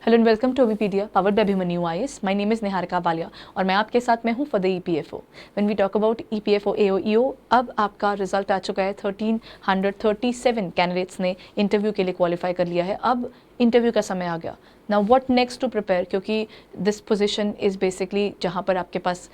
Hello and welcome to Obpedia powered by Abhimanyu IAS. My name is Niharika Walia और मैं आपके साथ में हूं for the EPFO. When we talk about EPFO AOEO, अब आपका रिजल्ट आ चुका है। 1337 कैंडिडेट्स ने इंटरव्यू के लिए क्वालिफाई कर लिया है। अब इंटरव्यू का समय आ गया। Now what next to prepare, क्योंकि दिस पोजीशन इज़ बेसिकली जहाँ पर आपके पास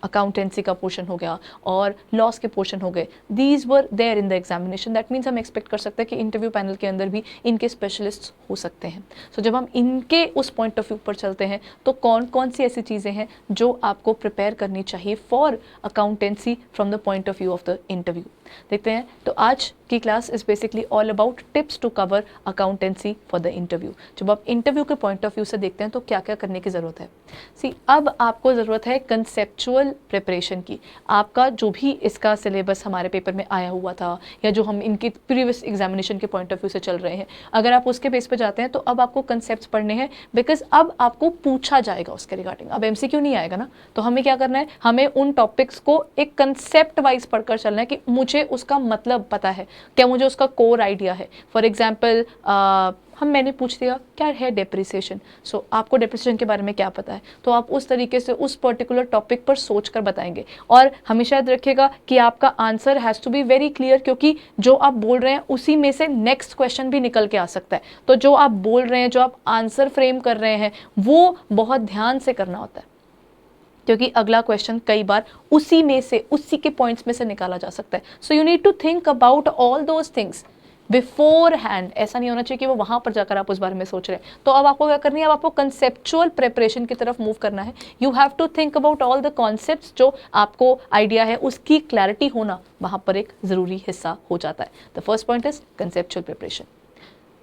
अकाउंटेंसी का पोर्शन हो गया और लॉस के पोर्शन हो गए, these were there in the examination. That means हम एक्सपेक्ट कर सकते हैं कि इंटरव्यू पैनल के अंदर भी इनके स्पेशलिस्ट हो सकते हैं। सो जब हम इनके उस पॉइंट ऑफ व्यू पर चलते हैं तो कौन कौन सी ऐसी चीज़ें हैं जो आपको प्रिपेयर करनी चाहिए for accountancy from the point of view of the interview, देखते हैं। तो आज की class is basically all about tips to cover accountancy for the interview. जब आप इंटरव्यू के पॉइंट ऑफ व्यू से देखते हैं तो क्या क्या करने की ज़रूरत है। सी, अब आपको ज़रूरत है कंसेप्चुअल प्रिपरेशन की। आपका जो भी इसका सिलेबस हमारे पेपर में आया हुआ था या जो हम इनकी प्रीवियस एग्जामिनेशन के पॉइंट ऑफ व्यू से चल रहे हैं, अगर आप उसके बेस पे जाते हैं तो अब आपको कंसेप्ट्स पढ़ने हैं, बिकॉज अब आपको पूछा जाएगा उसके रिगार्डिंग। अब एमसीक्यू नहीं आएगा ना, तो हमें क्या करना है, हमें उन टॉपिक्स को एक कंसेप्ट वाइज पढ़कर चलना है कि मुझे उसका मतलब पता है, क्या मुझे उसका कोर आइडिया है। फॉर एग्जाम्पल मैंने पूछ दिया क्या है डेप्रिसिएशन, सो आपको डेप्रिसिएशन के बारे में क्या पता है, तो आप उस तरीके से उस पर्टिकुलर टॉपिक पर सोच कर बताएंगे। और हमेशा याद रखिएगा कि आपका answer has to be very clear, क्योंकि जो आप बोल रहे हैं उसी में से नेक्स्ट क्वेश्चन भी निकल के आ सकता है। तो जो आप बोल रहे हैं, जो आप आंसर फ्रेम कर रहे हैं, वो बहुत ध्यान से करना होता है, क्योंकि अगला क्वेश्चन कई बार उसी में से, उसी के पॉइंट्स में से निकाला जा सकता है। So you need to think about all those things beforehand. ऐसा नहीं होना चाहिए कि वो वहाँ पर जाकर आप उस बारे में सोच रहे हैं। तो अब आपको क्या करनी है, अब आपको कंसेप्चुअल प्रिपरेशन की तरफ मूव करना है। You have to think about all the concepts. जो आपको आइडिया है उसकी क्लैरिटी होना वहाँ पर एक ज़रूरी हिस्सा हो जाता है। The first point is conceptual preparation.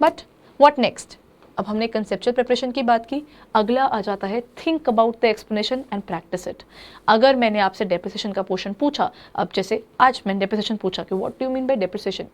But what next? अब हमने कंसेप्चुअल प्रिपरेशन की बात की, अगला आ जाता है think about the explanation and practice it. अगर मैंने आपसे डेप्रिसिएशन का पोर्शन पूछा, अब जैसे आज मैंने डेप्रिसिएशन पूछा कि what do you mean by depreciation,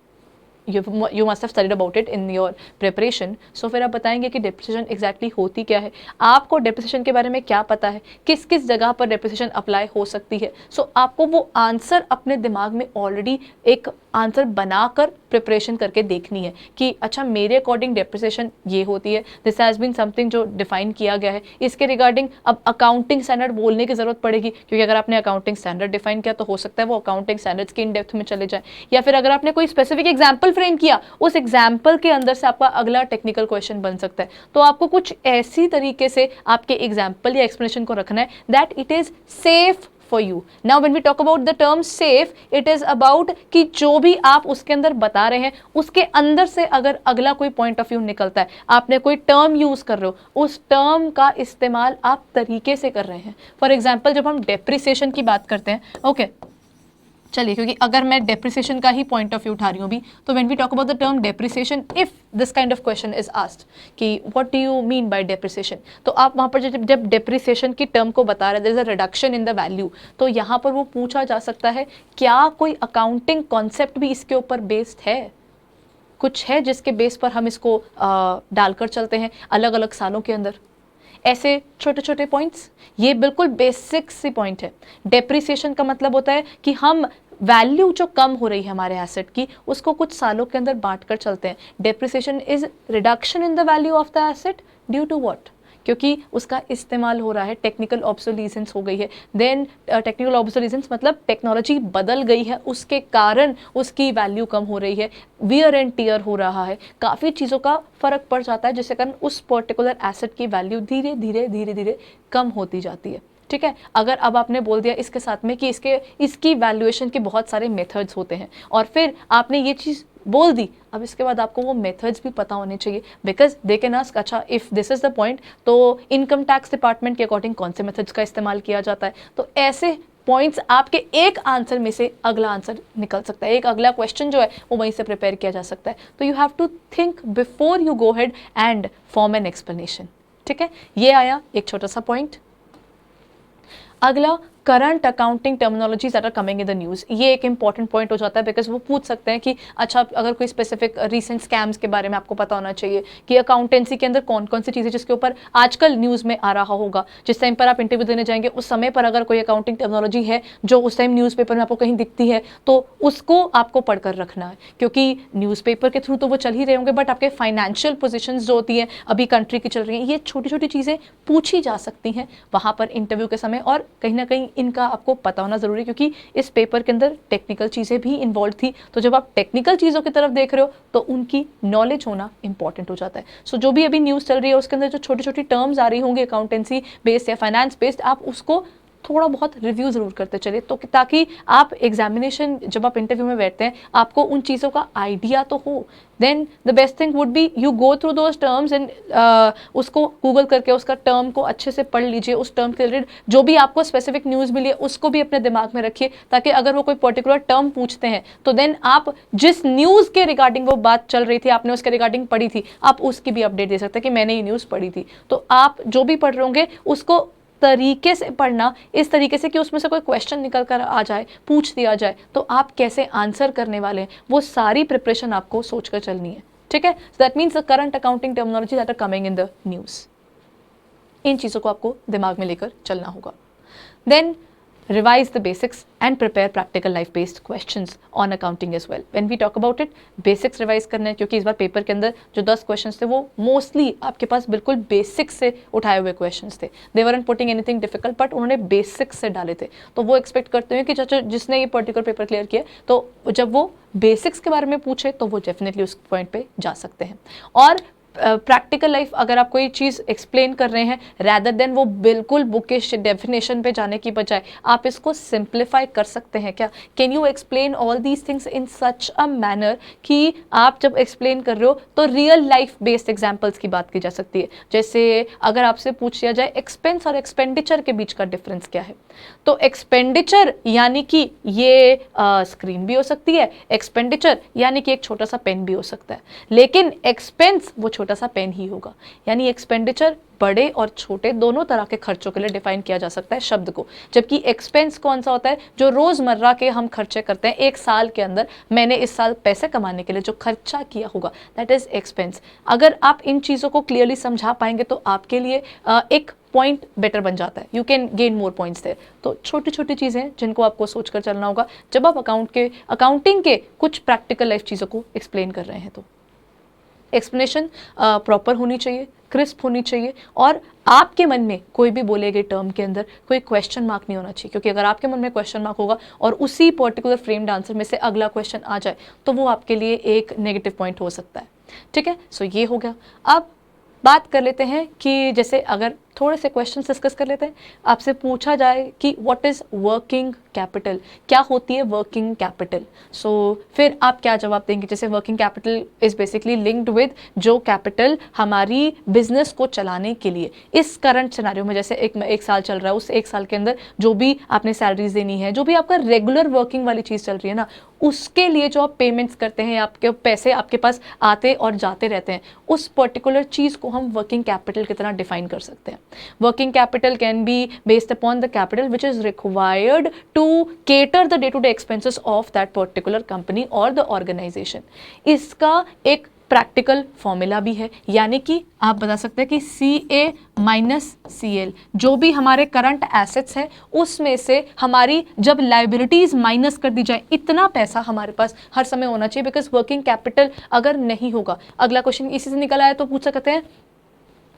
you must have studied about it in your preparation, so फिर आप बताएंगे कि डेप्रिसिएशन एग्जैक्टली होती क्या है, आपको डेप्रिसिएशन के बारे में क्या पता है, किस किस जगह पर डेप्रिसिएशन अप्लाई हो सकती है। सो आपको वो आंसर अपने दिमाग में ऑलरेडी एक आंसर बनाकर प्रिपरेशन करके देखनी है कि अच्छा मेरे अकॉर्डिंग डेप्रिसिएशन ये होती है, दिस हैज़ बीन समथिंग जो डिफाइन किया गया है। इसके रिगार्डिंग अब अकाउंटिंग स्टैंडर्ड बोलने की ज़रूरत पड़ेगी, क्योंकि अगर आपने अकाउंटिंग स्टैंडर्ड डिफाइन किया तो हो सकता है वो अकाउंटिंग स्टैंडर्ड्स की इन डेप्थ में चले जाए, या फिर अगर आपने कोई स्पेसिफिक एग्जाम्पल फ्रेम किया, उस एग्जाम्पल के अंदर से आपका अगला टेक्निकल क्वेश्चन बन सकता है। तो आपको कुछ ऐसी तरीके से आपके एग्जाम्पल या एक्सप्लेनेशन को रखना है that it is safe for you. Now when we talk about the term safe, it is about कि जो भी आप उसके अंदर बता रहे हैं उसके अंदर से अगर अगला कोई पॉइंट ऑफ व्यू निकलता है, आपने कोई टर्म यूज कर रहे हो, उस टर्म का इस्तेमाल आप तरीके से कर रहे हैं। फॉर एग्जाम्पल जब हम डेप्रिसिएशन की बात करते हैं, ओके चलिए, क्योंकि अगर मैं डेप्रिसिएशन का ही पॉइंट ऑफ व्यू उठा रही हूँ भी, तो when we talk about the term depreciation, if this kind of question is asked कि what do you mean by depreciation, तो आप वहाँ पर जब डेप्रिसिएशन की टर्म को बता रहे हैं, there is a reduction in the value, तो यहाँ पर वो पूछा जा सकता है क्या कोई अकाउंटिंग कॉन्सेप्ट भी इसके ऊपर बेस्ड है, कुछ है जिसके बेस पर हम इसको डालकर चलते हैं अलग अलग सालों के अंदर। ऐसे छोटे छोटे पॉइंट्स, ये बिल्कुल बेसिक सी पॉइंट है। डेप्रिसिएशन का मतलब होता है कि हम वैल्यू जो कम हो रही है हमारे एसेट की, उसको कुछ सालों के अंदर बांट कर चलते हैं। Depreciation is reduction in the value of the asset due to what, क्योंकि उसका इस्तेमाल हो रहा है, टेक्निकल ऑब्सोलीसेंस हो गई है। देन टेक्निकल ऑब्सोलीसेंस मतलब टेक्नोलॉजी बदल गई है, उसके कारण उसकी वैल्यू कम हो रही है, वियर एंड टीयर हो रहा है, काफ़ी चीज़ों का फ़र्क पड़ जाता है, जिसके कारण उस पर्टिकुलर एसेट की वैल्यू धीरे धीरे कम होती जाती है। ठीक है, अगर अब आपने बोल दिया इसके साथ में कि इसकी वैल्यूएशन के बहुत सारे मेथड्स होते हैं, और फिर आपने ये चीज़ बोल दी, अब इसके बाद आपको वो मेथड्स भी पता होने चाहिए, बिकॉज दे कैन आस्क अच्छा if this is the point, तो इनकम टैक्स डिपार्टमेंट के अकॉर्डिंग कौन से मेथड्स का इस्तेमाल किया जाता है। तो ऐसे पॉइंट्स आपके एक आंसर में से अगला आंसर निकल सकता है, एक अगला क्वेश्चन जो है वो वहीं से प्रिपेयर किया जा सकता है। तो you have to think before you go ahead and form an explanation. ठीक है, ये आया एक छोटा सा पॉइंट। अगला current accounting terminologies that are coming in the news, ये एक इंपॉर्टेंट पॉइंट हो जाता है बिकॉज वो पूछ सकते हैं कि अच्छा अगर कोई स्पेसिफिक रीसेंट स्कैम्स के बारे में आपको पता होना चाहिए कि अकाउंटेंसी के अंदर कौन कौन सी चीज़ें जिसके ऊपर आजकल न्यूज़ में आ रहा होगा, जिस टाइम पर आप इंटरव्यू देने जाएंगे उस समय पर अगर कोई अकाउंटिंग टर्मिनोलॉजी है जो उस टाइम न्यूज़पेपर में आपको कहीं दिखती है तो उसको आपको पढ़कर रखना है, क्योंकि न्यूज़पेपर के थ्रू तो वो चल ही रहे होंगे बट आपके फाइनेंशियल पोजीशंस जो होती हैं अभी कंट्री की चल रही हैं, ये छोटी छोटी चीज़ें पूछी जा सकती हैं वहाँ पर इंटरव्यू के समय, और कहीं ना कहीं इनका आपको पता होना ज़रूरी है क्योंकि इस पेपर के अंदर टेक्निकल चीज़ें भी इन्वॉल्व थी। तो जब आप टेक्निकल चीज़ों की तरफ देख रहे हो तो उनकी नॉलेज होना इंपॉर्टेंट हो जाता है। सो जो भी अभी न्यूज़ चल रही है उसके अंदर जो छोटी छोटी टर्म्स आ रही होंगी अकाउंटेंसी बेस्ड या फाइनेंस बेस्ड, आप उसको थोड़ा बहुत रिव्यू ज़रूर करते चलिए, तो ताकि आप एग्जामिनेशन जब आप इंटरव्यू में बैठते हैं आपको उन चीज़ों का आइडिया तो हो। Then the best thing would be you go through those terms and उसको गूगल करके उसका टर्म को अच्छे से पढ़ लीजिए, उस टर्म के रिलेटेड जो भी आपको स्पेसिफिक न्यूज़ मिली है उसको भी अपने दिमाग में रखिए, ताकि अगर वो कोई पर्टिकुलर टर्म पूछते हैं तो देन आप जिस न्यूज़ के रिगार्डिंग वो बात चल रही थी, आपने उसके रिगार्डिंग पढ़ी थी, आप उसकी भी अपडेट दे सकते हैं कि मैंने ये न्यूज़ पढ़ी थी। तो आप जो भी पढ़ रहे होंगे उसको तरीके से पढ़ना, इस तरीके से कि उसमें से कोई क्वेश्चन निकल कर आ जाए, पूछ दिया जाए तो आप कैसे आंसर करने वाले हैं, वो सारी प्रिपरेशन आपको सोचकर चलनी है। ठीक है, so that means the current accounting terminology that are coming in the news, इन चीज़ों को आपको दिमाग में लेकर चलना होगा। Then revise the basics and prepare practical life based questions on accounting as well. When we talk about it, basics revise करना है क्योंकि इस बार पेपर के अंदर जो 10 questions थे वो mostly आपके पास बिल्कुल basics से उठाए हुए questions थे। They weren't putting anything difficult but उन्होंने basics से डाले थे, तो वो expect करते हैं कि जिसने ये particular पेपर क्लियर किया तो जब वो बेसिक्स के बारे में पूछे तो वो डेफिनेटली उस पॉइंट पे जा सकते हैं। और प्रैक्टिकल लाइफ अगर आप कोई चीज़ एक्सप्लेन कर रहे हैं रैदर देन वो बिल्कुल बुकिश डेफिनेशन पे जाने की बजाय आप इसको सिंप्लीफाई कर सकते हैं क्या? Can you explain all these things in such a manner कि आप जब एक्सप्लेन कर रहे हो तो रियल लाइफ बेस्ड एग्जाम्पल्स की बात की जा सकती है। जैसे अगर आपसे पूछ लिया जाए एक्सपेंस और एक्सपेंडिचर के बीच का डिफरेंस क्या है, तो एक्सपेंडिचर यानी कि ये स्क्रीन भी हो सकती है, एक्सपेंडिचर यानी कि एक छोटा सा पेन भी हो सकता है, लेकिन एक्सपेंस वो छोटा सा पेन ही होगा। यानी एक्सपेंडिचर बड़े और छोटे दोनों तरह के खर्चों के लिए डिफाइन किया जा सकता है शब्द को, जबकि एक्सपेंस कौन सा होता है जो रोजमर्रा के हम खर्चे करते हैं, एक साल के अंदर मैंने इस साल पैसे कमाने के लिए जो खर्चा किया होगा दैट इज एक्सपेंस। अगर आप इन चीज़ों को क्लियरली समझा पाएंगे तो आपके लिए एक पॉइंट बेटर बन जाता है, you can gain more points there. तो छोटी छोटी चीज़ें जिनको आपको सोचकर चलना होगा जब आप अकाउंटिंग के कुछ प्रैक्टिकल लाइफ चीज़ों को एक्सप्लेन कर रहे हैं। तो एक्सप्लेनेशन प्रॉपर होनी चाहिए, क्रिस्प होनी चाहिए, और आपके मन में कोई भी बोले गए टर्म के अंदर कोई क्वेश्चन मार्क नहीं होना चाहिए, क्योंकि अगर आपके मन में क्वेश्चन मार्क होगा और उसी पर्टिकुलर फ्रेम्ड आंसर में से अगला क्वेश्चन आ जाए तो वो आपके लिए एक नेगेटिव पॉइंट हो सकता है। ठीक है, सो ये हो गया। अब बात कर लेते हैं कि जैसे अगर थोड़े से क्वेश्चन डिस्कस कर लेते हैं, आपसे पूछा जाए कि व्हाट इज़ वर्किंग कैपिटल, क्या होती है वर्किंग कैपिटल, सो फिर आप क्या जवाब देंगे? जैसे working capital is basically linked with जो कैपिटल हमारी बिजनेस को चलाने के लिए इस करंट सिनेरियो में, जैसे एक साल चल रहा है, उस एक साल के अंदर जो भी आपने सैलरीज देनी है, जो भी आपका रेगुलर वर्किंग वाली चीज़ चल रही है ना, उसके लिए जो आप पेमेंट्स करते हैं, आपके पैसे आपके पास आते और जाते रहते हैं, उस पर्टिकुलर चीज़ को हम वर्किंग कैपिटल की तरह डिफाइन कर सकते हैं। Working capital can be based upon the capital which is required to cater the day-to-day expenses of that particular company or the organization. इसका एक प्रैक्टिकल फॉर्मूला भी है, यानी कि आप बता सकते हैं कि CA माइनस CL, जो भी हमारे करंट एसेट्स है उसमें से हमारी जब लाइबिलिटीज माइनस कर दी जाए, इतना पैसा हमारे पास हर समय होना चाहिए, बिकॉज वर्किंग कैपिटल अगर नहीं होगा, अगला क्वेश्चन इसी से निकल आया तो पूछ सकते हैं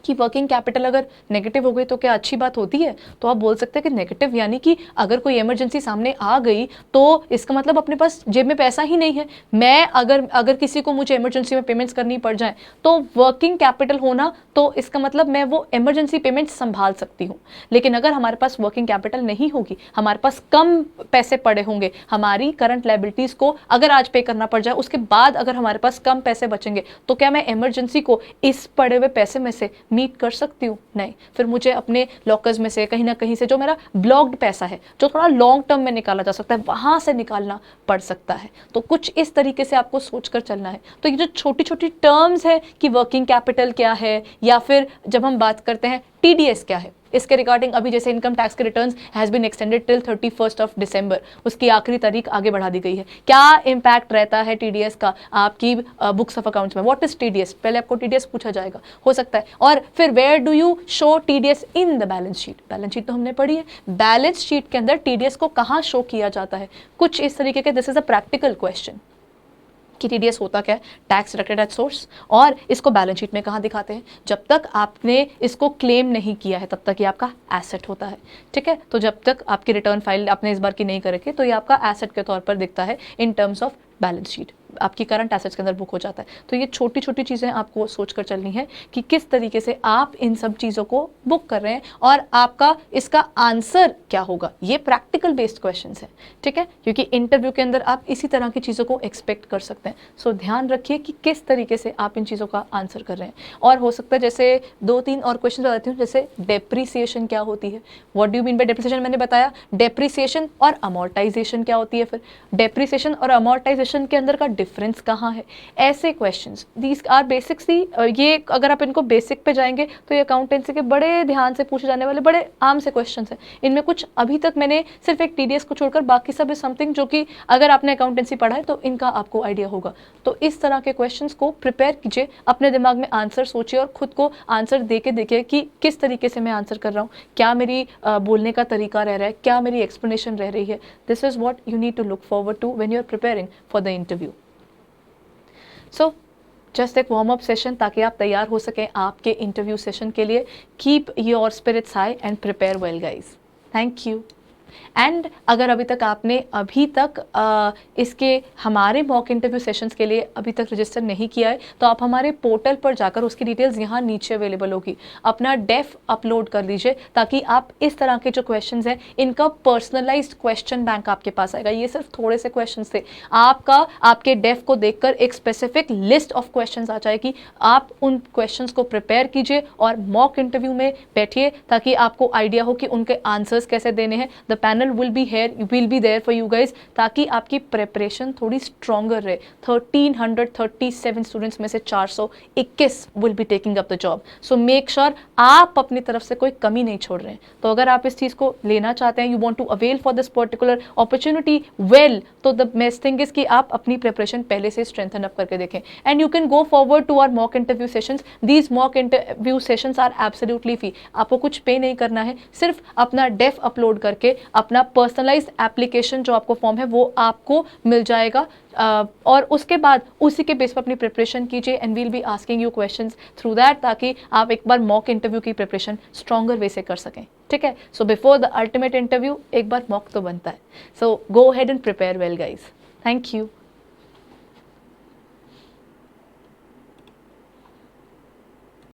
कि वर्किंग कैपिटल अगर नेगेटिव हो गई तो क्या अच्छी बात होती है? तो आप बोल सकते हैं कि नेगेटिव यानी कि अगर कोई इमरजेंसी सामने आ गई तो इसका मतलब अपने पास जेब में पैसा ही नहीं है। मैं अगर किसी को मुझे इमरजेंसी में पेमेंट्स करनी पड़ जाए तो वर्किंग कैपिटल होना, तो इसका मतलब मैं वो इमरजेंसी पेमेंट संभाल सकती हूँ। लेकिन अगर हमारे पास वर्किंग कैपिटल नहीं होगी, हमारे पास कम पैसे पड़े होंगे, हमारी करंट लायबिलिटीज़ को अगर आज पे करना पड़ जाए, उसके बाद अगर हमारे पास कम पैसे बचेंगे, तो क्या मैं इमरजेंसी को इस पड़े हुए पैसे में से मीट कर सकती हूँ? नहीं। फिर मुझे अपने लॉकर्स में से कहीं ना कहीं से जो मेरा ब्लॉक्ड पैसा है, जो थोड़ा लॉन्ग टर्म में निकाला जा सकता है, वहां से निकालना पड़ सकता है। तो कुछ इस तरीके से आपको सोचकर चलना है। तो ये जो छोटी छोटी टर्म्स है कि वर्किंग कैपिटल क्या है, या फिर जब हम बात करते हैं TDS क्या है, इसके रिगार्डिंग अभी जैसे इनकम टैक्स के returns has been extended till 31 December, उसकी आखिरी तारीख आगे बढ़ा दी गई है। क्या इम्पैक्ट रहता है टीडीएस का आपकी बुक्स ऑफ अकाउंट्स में? What is TDS? पहले आपको टीडीएस पूछा जाएगा, हो सकता है। और फिर where do you show TDS in the balance sheet? Balance sheet तो हमने पढ़ी है, बैलेंस शीट के अंदर टीडीएस को कहाँ शो किया जाता है? कुछ इस तरीके के, this is a practical question कि टीडीएस होता क्या है, टैक्स डिडक्टेड एट सोर्स, और इसको बैलेंस शीट में कहाँ दिखाते हैं? जब तक आपने इसको क्लेम नहीं किया है तब तक ये आपका एसेट होता है, ठीक है। तो जब तक आपकी रिटर्न फाइल आपने इस बार की नहीं करेगी तो ये आपका एसेट के तौर पर दिखता है in terms of balance sheet, आपकी करंट एसेट्स के अंदर बुक हो जाता है। तो ये छोटी छोटी चीज़ें आपको सोचकर चलनी है कि किस तरीके से आप इन सब चीज़ों को बुक कर रहे हैं और आपका इसका आंसर क्या होगा। ये प्रैक्टिकल बेस्ड क्वेश्चंस हैं, ठीक है, क्योंकि इंटरव्यू के अंदर आप इसी तरह की चीज़ों को एक्सपेक्ट कर सकते हैं। सो ध्यान रखिए कि किस तरीके से आप इन चीज़ों का आंसर कर रहे हैं। और हो सकता है जैसे 2-3 और क्वेश्चन बताती हूँ, जैसे डेप्रीसिएशन क्या होती है, what do you mean bye depreciation, मैंने बताया। डेप्रीसिएशन और अमोर्टाइजेशन क्या होती है, फिर डेप्रीसिएशन और अमोर्टाइजेशन के अंदर का डिफरेंस कहाँ है, ऐसे क्वेश्चंस, दीज आर बेसिक्स। ये अगर आप इनको बेसिक पे जाएंगे तो ये अकाउंटेंसी के बड़े ध्यान से पूछे जाने वाले बड़े आम से क्वेश्चंस हैं। इनमें कुछ अभी तक मैंने सिर्फ एक टीडीएस को छोड़कर बाकी सब इज समथिंग जो कि अगर आपने अकाउंटेंसी पढ़ा है तो इनका आपको आइडिया होगा। तो इस तरह के क्वेश्चंस को प्रिपेयर कीजिए, अपने दिमाग में आंसर सोचिए और खुद को आंसर दे के देखिए कि किस तरीके से मैं आंसर कर रहा हूँ, क्या मेरी बोलने का तरीका रह रहा है, क्या मेरी एक्सप्लेनेशन रह रही है। This is what you need to look forward to when you are preparing for the interview. So just एक वार्म अप सेशन ताकि आप तैयार हो सकें आपके इंटरव्यू सेशन के लिए। Keep your spirits high and prepare well guys. Thank you. And अगर अभी तक आपने इसके हमारे मॉक इंटरव्यू सेशंस के लिए अभी तक रजिस्टर नहीं किया है तो आप हमारे पोर्टल पर जाकर, उसकी डिटेल्स यहाँ नीचे अवेलेबल होगी, अपना डेफ अपलोड कर दीजिए ताकि आप इस तरह के जो क्वेश्चंस हैं इनका पर्सनलाइज्ड क्वेश्चन बैंक आपके पास आएगा। ये सिर्फ थोड़े से क्वेश्चंस थे, आपके डेफ को देखकर एक स्पेसिफिक लिस्ट ऑफ क्वेश्चंस आ जाएगी। आप उन क्वेश्चंस को प्रिपेयर कीजिए और मॉक इंटरव्यू में बैठिए ताकि आपको आइडिया हो कि उनके आंसर्स कैसे देने हैं। The panel will be there for you guys ताकि आपकी प्रिपरेशन थोड़ी स्ट्रॉन्गर रहे। 1337 स्टूडेंट्स में से 421 will be taking up the job. So make sure आप अपनी तरफ से कोई कमी नहीं छोड़ रहे हैं। तो अगर आप इस चीज़ को लेना चाहते हैं, you want to avail for this particular opportunity well, तो द बेस्ट थिंग इज कि आप अपनी प्रिपरेशन पहले से स्ट्रेंथन अप करके देखें and you can go forward to our mock interview sessions. These mock interview sessions are absolutely free. आपको कुछ पे नहीं करना है, सिर्फ अपना डेफ अपलोड करके अपना पर्सनलाइज्ड एप्लीकेशन जो आपको फॉर्म है वो आपको मिल जाएगा और उसके बाद उसी के बेस पर अपनी प्रिपरेशन कीजिए and will be asking you questions through that ताकि आप एक बार मॉक इंटरव्यू की प्रिपरेशन स्ट्रॉन्गर वे से कर सकें, ठीक है। So before the ultimate interview एक बार मॉक तो बनता है। So go ahead and prepare well guys. Thank you.